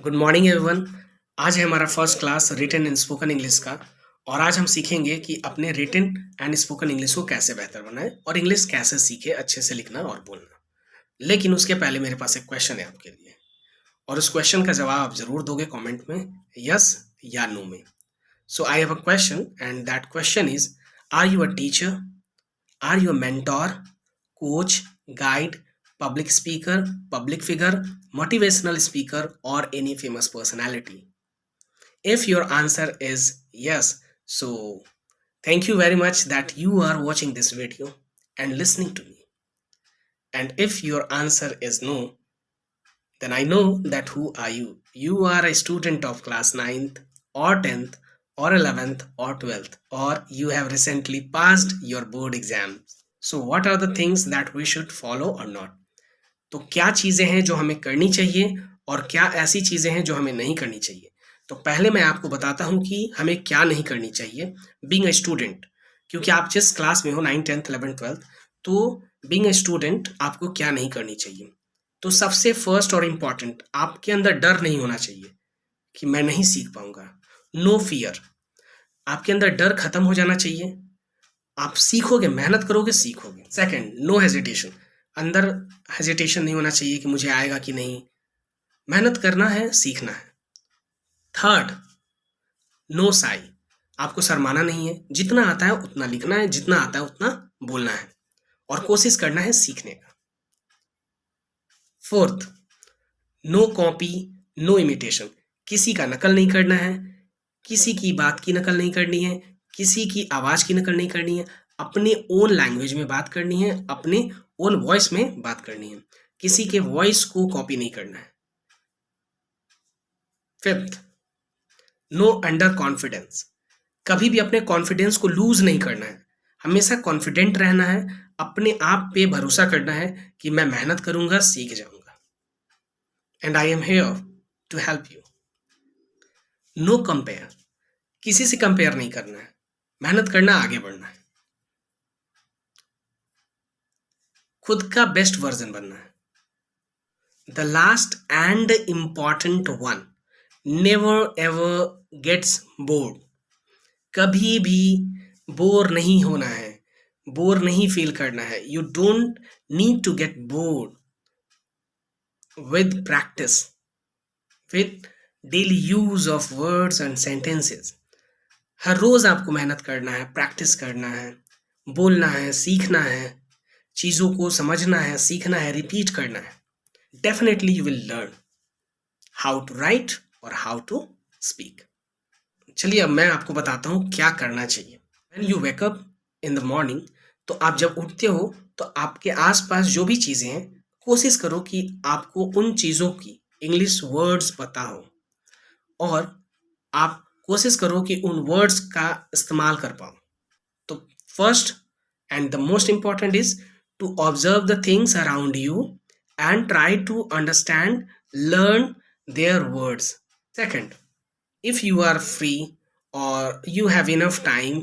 Good morning everyone. आज है हमारा first class written and spoken English का। और आज हम सीखेंगे कि अपने रिटन एंड स्पोकन इंग्लिश को कैसे बेहतर बनाएं और इंग्लिश कैसे सीखे अच्छे से लिखना और बोलना। लेकिन उसके पहले मेरे पास एक क्वेश्चन है आपके लिए, और उस क्वेश्चन का जवाब आप जरूर दोगे कमेंट में, यस या नो में। So I have a question and that question is, are you a teacher, are you a mentor, coach, guide, public speaker, public figure, motivational speaker, or any famous personality? If your answer is yes, so thank you very much that you are watching this video and listening to me. And if your answer is no, then I know that who are you? You are a student of class 9th or 10th or 11th or 12th, or you have recently passed your board exams. So what are the things that we should follow or not? तो क्या चीज़ें हैं जो हमें करनी चाहिए और क्या ऐसी चीज़ें हैं जो हमें नहीं करनी चाहिए। तो पहले मैं आपको बताता हूँ कि हमें क्या नहीं करनी चाहिए बीइंग अ स्टूडेंट, क्योंकि आप जिस क्लास में हो 9 10th 11th 12th, तो बीइंग अ स्टूडेंट आपको क्या नहीं करनी चाहिए। तो सबसे फर्स्ट और इम्पॉर्टेंट, आपके अंदर डर नहीं होना चाहिए कि मैं नहीं सीख पाऊंगा। नो फियर, आपके अंदर डर खत्म हो जाना चाहिए। आप सीखोगे, मेहनत करोगे, सीखोगे। सेकंड, नो हेजिटेशन, अंदर हेजिटेशन नहीं होना चाहिए कि मुझे आएगा कि नहीं। मेहनत करना है, सीखना है। थर्ड, नो साई, आपको शर्माना नहीं है। जितना आता है उतना लिखना है, जितना आता है उतना बोलना है और कोशिश करना है सीखने का। Fourth, no copy, no imitation, किसी का नकल नहीं करना है, किसी की बात की नकल नहीं करनी है, किसी की आवाज़ की नकल नहीं करनी है। अपने ओन लैंग्वेज में बात करनी है, अपने ओन वॉइस में बात करनी है, किसी के वॉइस को कॉपी नहीं करना है। फिफ्थ, नो अंडर कॉन्फिडेंस, कभी भी अपने कॉन्फिडेंस को लूज नहीं करना है। हमेशा कॉन्फिडेंट रहना है, अपने आप पे भरोसा करना है कि मैं मेहनत करूंगा, सीख जाऊंगा। And I am here to help you. No compare, किसी से कंपेयर नहीं करना है, मेहनत करना, आगे बढ़ना है, खुद का बेस्ट वर्जन बनना है। The last and important one, never ever gets bored, कभी भी बोर नहीं होना है, बोर नहीं फील करना है। You don't need to get bored with practice, with daily use of words and sentences. हर रोज आपको मेहनत करना है, प्रैक्टिस करना है, बोलना है, सीखना है, चीज़ों को समझना है, सीखना है, रिपीट करना है। Definitely you will learn how to write और हाउ टू स्पीक। चलिए अब मैं आपको बताता हूँ क्या करना चाहिए। When you wake up in the morning, तो आप जब उठते हो तो आपके आसपास जो भी चीज़ें हैं, कोशिश करो कि आपको उन चीज़ों की इंग्लिश वर्ड्स पता हो, और आप कोशिश करो कि उन वर्ड्स का इस्तेमाल कर पाओ। तो first and the most important is to observe the things around you and try to understand, learn their words. Second, if you are free or you have enough time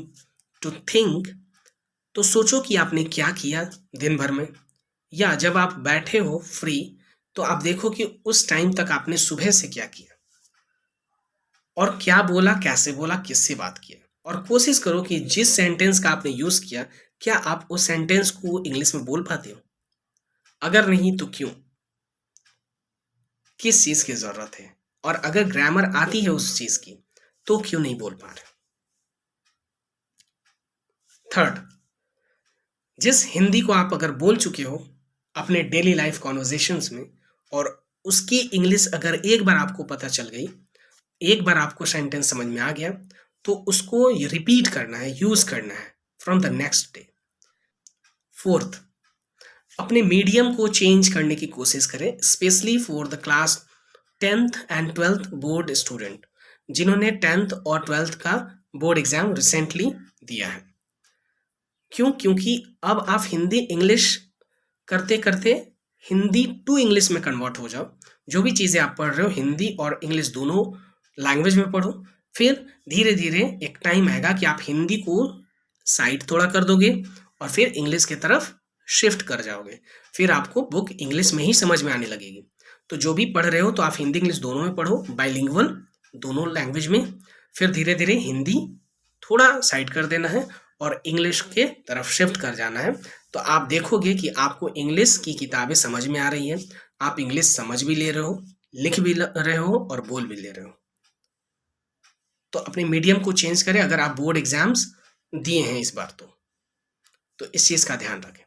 to think, तो सोचो कि आपने क्या किया दिन भर में, या जब आप बैठे हो फ्री तो आप देखो कि उस टाइम तक आपने सुबह से क्या किया और क्या बोला, कैसे बोला, किससे बात किया। और कोशिश करो कि जिस सेंटेंस का आपने यूज किया, क्या आप उस सेंटेंस को इंग्लिश में बोल पाते हो। अगर नहीं तो क्यों, किस चीज की जरूरत है, और अगर ग्रामर आती है उस चीज की तो क्यों नहीं बोल पा रहे। थर्ड, जिस हिंदी को आप अगर बोल चुके हो अपने डेली लाइफ कॉन्वर्जेशंस में, और उसकी इंग्लिश अगर एक बार आपको पता चल गई, एक बार आपको सेंटेंस समझ में आ गया, तो उसको रिपीट करना है, यूज करना है from the next day. Fourth, अपने मीडियम को चेंज करने की कोशिश करें, specially for the class 10th and 12th board student, जिन्होंने 10th और 12th का बोर्ड एग्जाम रिसेंटली दिया है। क्यों? क्योंकि अब आप हिंदी इंग्लिश करते करते हिंदी टू इंग्लिश में कन्वर्ट हो जाओ। जो भी चीज़ें आप पढ़ रहे हो, हिंदी और इंग्लिश दोनों लैंग्वेज में पढ़ो। फिर धीरे धीरे एक टाइम आएगा कि आप हिंदी को साइड थोड़ा कर दोगे और फिर इंग्लिश की तरफ शिफ्ट कर जाओगे। फिर आपको बुक इंग्लिश में ही समझ में आने लगेगी। तो जो भी पढ़ रहे हो तो आप हिंदी इंग्लिश दोनों में पढ़ो, बाइलिंगुअल दोनों लैंग्वेज में। फिर धीरे धीरे हिंदी थोड़ा साइड कर देना है और इंग्लिश के तरफ शिफ्ट कर जाना है। तो आप देखोगे कि आपको इंग्लिश की किताबें समझ में आ रही हैं, आप इंग्लिश समझ भी ले रहे हो, लिख भी रहे हो और बोल भी ले रहे हो। तो अपने मीडियम को चेंज करें अगर आप बोर्ड एग्जाम्स दिए हैं इस बार तो इस चीज़ का ध्यान रखें।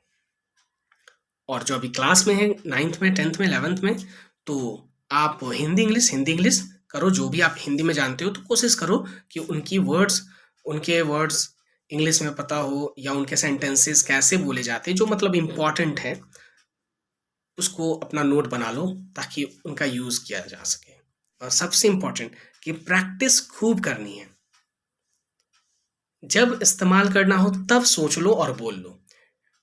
और जो अभी क्लास में है 9th में 10th में 11th में, तो आप हिंदी इंग्लिश करो। जो भी आप हिंदी में जानते हो तो कोशिश करो कि उनके वर्ड्स इंग्लिश में पता हो, या उनके सेंटेंसेस कैसे बोले जाते हैं जो मतलब इम्पॉर्टेंट है, उसको अपना नोट बना लो ताकि उनका यूज़ किया जा सके। और सबसे इम्पॉर्टेंट कि प्रैक्टिस खूब करनी है। जब इस्तेमाल करना हो तब सोच लो और बोल लो।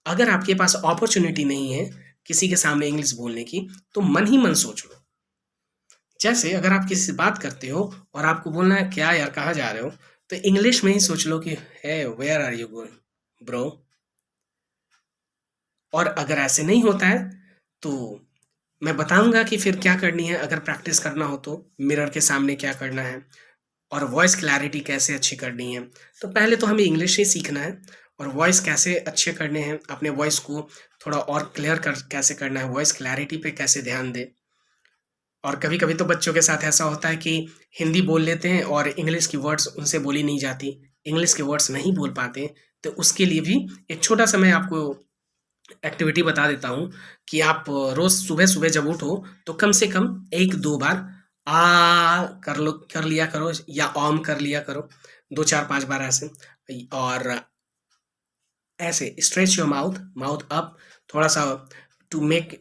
अगर आपके पास अपॉर्चुनिटी नहीं है किसी के सामने इंग्लिश बोलने की, तो मन ही मन सोच लो। जैसे अगर आप किसी से बात करते हो और आपको बोलना है क्या यार कहाँ जा रहे हो, तो इंग्लिश में ही सोच लो कि hey where are you going bro. और अगर ऐसे नहीं होता है तो मैं बताऊंगा कि फिर क्या करनी है। अगर प्रैक्टिस करना हो तो मिरर के सामने क्या करना है और वॉइस क्लैरिटी कैसे अच्छी करनी है। तो पहले तो हमें इंग्लिश ही सीखना है और वॉइस कैसे अच्छे करने हैं, अपने वॉइस को थोड़ा और क्लियर कैसे करना है, वॉइस क्लैरिटी पे कैसे ध्यान दें। और कभी-कभी तो बच्चों के साथ ऐसा होता है कि हिंदी बोल लेते हैं और इंग्लिश की वर्ड्स उनसे बोली नहीं जाती, इंग्लिश के वर्ड्स नहीं बोल पाते। तो उसके लिए भी एक छोटा-सा मैं आपको एक्टिविटी बता देता हूँ कि आप रोज़ सुबह-सुबह जब उठो तो कम से कम 1-2 बार कर लिया करो या ऑम कर लिया करो, 2 4 5 बार ऐसे। और ऐसे स्ट्रेच योर माउथ अप थोड़ा-सा, to make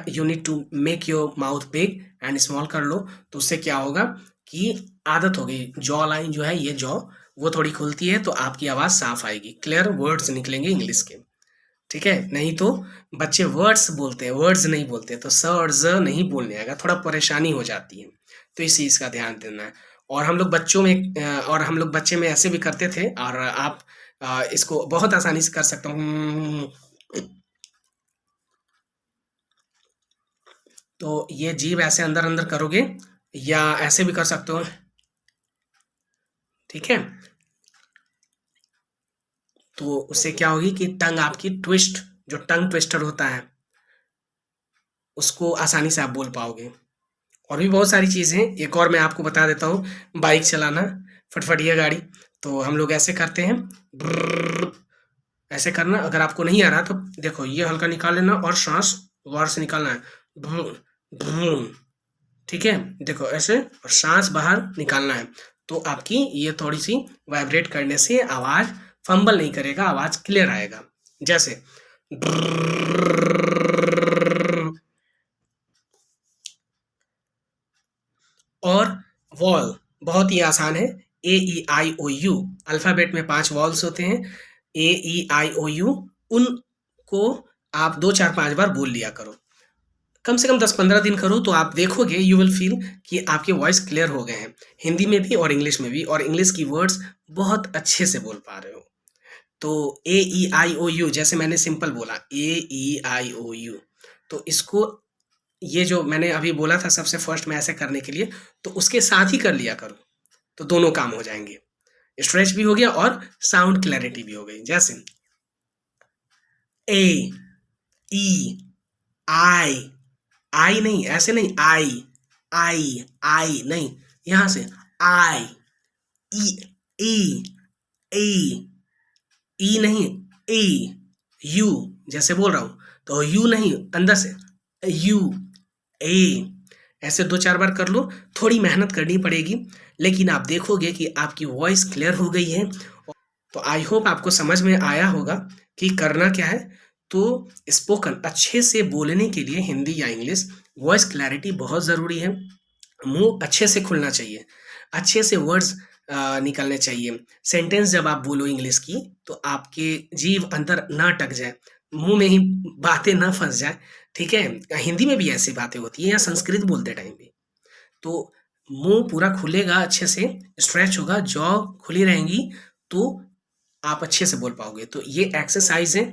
you need to make your mouth big and small कर लो। तो उससे क्या होगा कि आदत होगी, जॉ लाइन जो है, ये जॉ वो थोड़ी खुलती है तो आपकी आवाज़ साफ आएगी, क्लियर वर्ड्स निकलेंगे इंग्लिश के। ठीक है? नहीं तो बच्चे वर्ड्स बोलते हैं, वर्ड्स नहीं बोलते, तो स और ज़ नहीं बोलने आएगा, थोड़ा परेशानी हो जाती है। तो इस चीज़ का ध्यान देना है। और हम लोग बच्चे में ऐसे भी करते थे, और आप इसको बहुत आसानी से कर सकते हो। तो ये जीभ ऐसे अंदर-अंदर करोगे या ऐसे भी कर सकते हो, ठीक है? तो उससे क्या होगी कि टंग आपकी ट्विस्ट, जो टंग ट्विस्टर होता है, उसको आसानी से आप बोल पाओगे। और भी बहुत सारी चीज़ें हैं, एक और मैं आपको बता देता हूँ, बाइक चलाना, फटफटिया गाड़ी। तो हम लोग ऐसे करते हैं, ब्रर्र, ऐसे करना। अगर आपको नहीं आ रहा तो देखो, ये हल्का निकाल लेना और सांस गौर से निकालना है, ब्रर्र, ब्रर्र, ठीक है? देखो ऐसे, और सांस बाहर निकालना है। तो आपकी ये थोड़ी सी वाइब्रेट करने से आवाज़ फंबल नहीं करेगा, आवाज़ क्लियर आएगा। जैसे और वॉल बहुत ही आसान है, ए ई आई ओ यू, अल्फ़ाबेट में 5 वॉल्स होते हैं, ए ई आई ओ यू। उनको आप 2 4 5 बार बोल लिया करो, कम से कम 10-15 दिन करो तो आप देखोगे, यू विल फील कि आपके वॉइस क्लियर हो गए हैं, हिंदी में भी और इंग्लिश में भी, और इंग्लिश की वर्ड्स बहुत अच्छे से बोल पा रहे हो। तो ए ई आई ओ यू, जैसे मैंने सिंपल बोला ए ई आई ओ यू, तो इसको, ये जो मैंने अभी बोला था सबसे फर्स्ट में ऐसे करने के लिए, तो उसके साथ ही कर लिया करो, तो दोनों काम हो जाएंगे, स्ट्रेच भी हो गया और साउंड क्लैरिटी भी हो गई। जैसे ए ई आई, आई नहीं, ऐसे नहीं, आई आई आई नहीं, यहां से आई, ई ई ई, ई नहीं, ए, यू, जैसे बोल रहा हूं तो यू नहीं, अंदर से यू, ए, ऐसे 2 4 बार कर लो। थोड़ी मेहनत करनी पड़ेगी, लेकिन आप देखोगे कि आपकी वॉइस क्लियर हो गई है। तो आई होप आपको समझ में आया होगा कि करना क्या है। तो स्पोकन अच्छे से बोलने के लिए हिंदी या इंग्लिश, वॉइस क्लैरिटी बहुत ज़रूरी है, मुंह अच्छे से खुलना चाहिए, अच्छे से वर्ड्स निकलने चाहिए। सेंटेंस जब आप बोलो इंग्लिश की, तो आपके जीभ अंदर ना अटक जाए, मुंह में ही बातें ना फंस जाए, ठीक है? हिंदी में भी ऐसी बातें होती हैं, या संस्कृत बोलते टाइम भी। तो मुंह पूरा खुलेगा, अच्छे से स्ट्रेच होगा, जॉ खुली रहेंगी, तो आप अच्छे से बोल पाओगे। तो ये एक्सरसाइज है,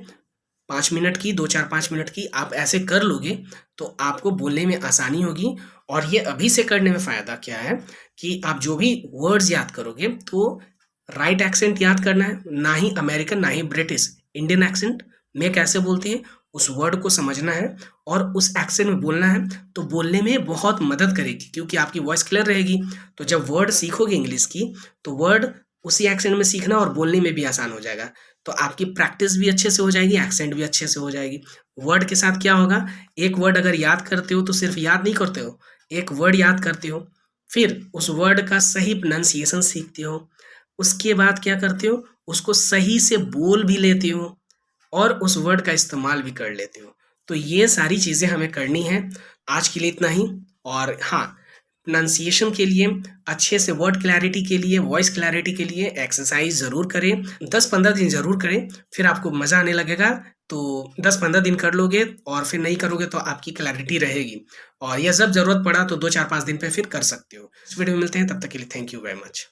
5 मिनट की, 2-4 5 मिनट की आप ऐसे कर लोगे, तो आपको बोलने में आसानी होगी। और ये अभी से करने में फ़ायदा क्या है कि आप जो भी वर्ड्स याद करोगे, तो राइट एक्सेंट याद करना है, ना ही अमेरिकन, ना ही ब्रिटिश, इंडियन एक्सेंट में कैसे बोलती है, उस वर्ड को समझना है और उस एक्सेंट में बोलना है, तो बोलने में बहुत मदद करेगी क्योंकि आपकी वॉइस क्लियर रहेगी। तो जब वर्ड सीखोगे इंग्लिश की, तो वर्ड उसी एक्सेंट में सीखना और बोलने में भी आसान हो जाएगा। तो आपकी प्रैक्टिस भी अच्छे से हो जाएगी, एक्सेंट भी अच्छे से हो जाएगी। वर्ड के साथ क्या होगा, एक वर्ड अगर याद करते हो तो सिर्फ याद नहीं करते हो, एक वर्ड याद करते हो, फिर उस वर्ड का सही प्रोनाउंसिएशन सीखते हो, उसके बाद क्या करते हो, उसको सही से बोल भी लेते हो और उस वर्ड का इस्तेमाल भी कर लेते हो। तो ये सारी चीज़ें हमें करनी हैं। आज के लिए इतना ही। और हाँ, प्रोनाउंसिएशन के लिए, अच्छे से वर्ड क्लैरिटी के लिए, वॉइस क्लैरिटी के लिए एक्सरसाइज ज़रूर करें। 10-15 दिन ज़रूर करें, फिर आपको मज़ा आने लगेगा। तो 10-15 दिन कर लोगे और फिर नहीं करोगे तो आपकी क्लैरिटी रहेगी। और यह जब ज़रूरत पड़ा तो 2-4-5 दिन पे फिर कर सकते हो। इस वीडियो में मिलते हैं, तब तक के लिए थैंक यू वेरी मच।